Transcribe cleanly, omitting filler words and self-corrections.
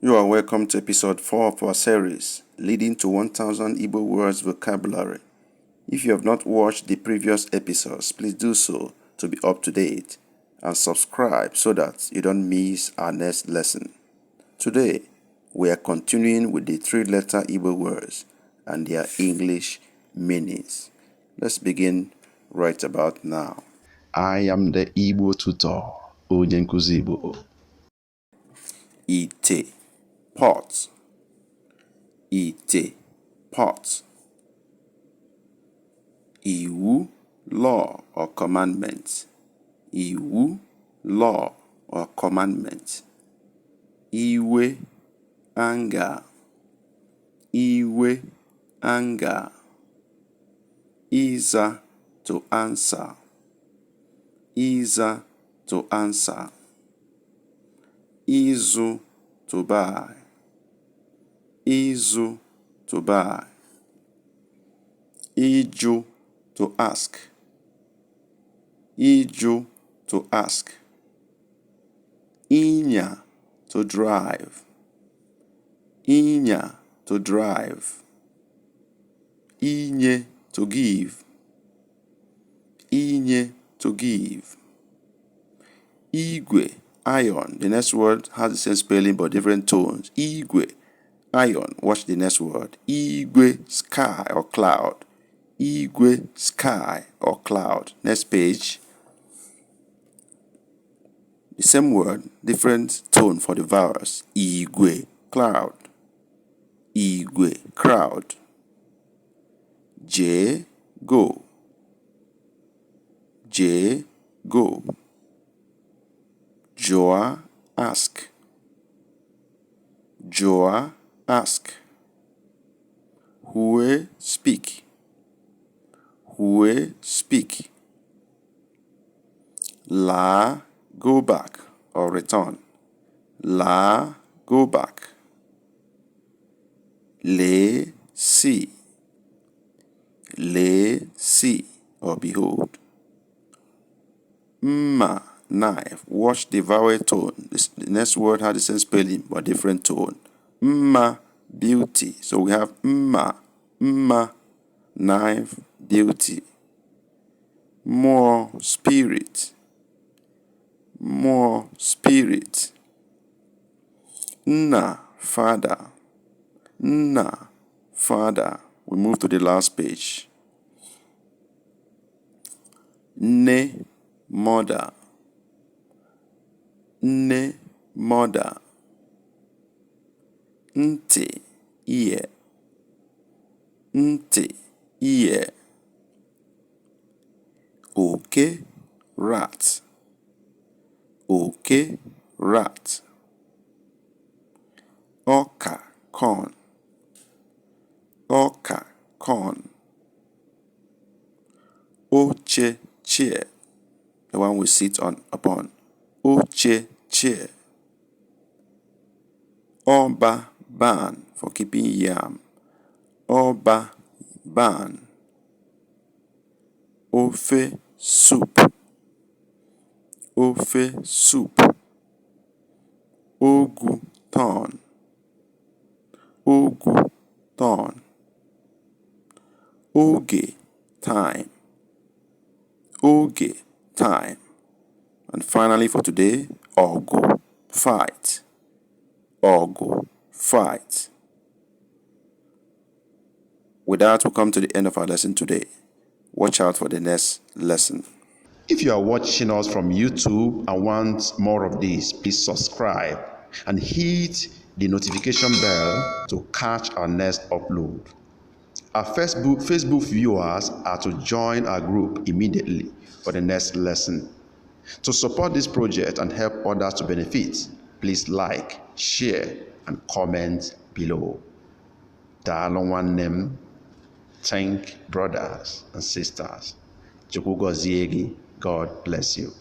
You are welcome to episode 4 of our series, leading to 1000 Igbo Words Vocabulary. If you have not watched the previous episodes, please do so to be up to date and subscribe so that you don't miss our next lesson. Today, we are continuing with the 3-letter Igbo words and their English meanings. Let's begin right about now. I am the Igbo tutor, onye nkuzi Igbo. Ite, pot. Ite, pot. Iwu, law or commandment. Iwu, law or commandment. Iwe, anger. Iwe, anger. Iza, to answer. Iza, to answer. Izu, to buy. Izu, to buy. Iju, to ask. Iju, to ask. Inya, to drive. Inya, to drive. Inye, to give. Inye, to give. Igwe, iron. The next word has the same spelling but different tones. Igwe, iron. Watch the next word. Igwe, sky or cloud. Igwe, sky or cloud. Next page. The same word, different tone for the vowels. Igwe, cloud. Igwe, crowd. J, go. J, go. Joa, ask. Joa, ask. Hue, speak. Hue, speak. La, go back or return. La, go back. Le, see. Le, see or behold. Mma, knife. Watch the vowel tone. The next word has the same spelling but different tone. Mma, beauty. So we have mma, mma, knife, beauty. More, spirit. More, spirit. Nna, father. Nna, father. We move to the last page. Ne, mother. Ne, mother. Nti, ear. Nti, ear. Oke, rat. Oke, rat. Oka, corn. Oka, corn. Oche, chair. The one we sit upon. Oche, chair. Oba, barn, for keeping yam. Oba, barn. Ofe, soup. Ofe, soup. Ogu, thorn. Ogu, thorn. Oge, time. Oge, time. And finally for today, ogu, fight. Ogu, fight. With that, we come to the end of our lesson today. Watch out for the next lesson. If you are watching us from YouTube and want more of this, please subscribe and hit the notification bell to catch our next upload. Our Facebook viewers are to join our group immediately for the next lesson. To support this project and help others to benefit, please like, share, and comment below. Daalụ nwanne m. Thank brothers and sisters. Chukwu gọzie gị. God bless you.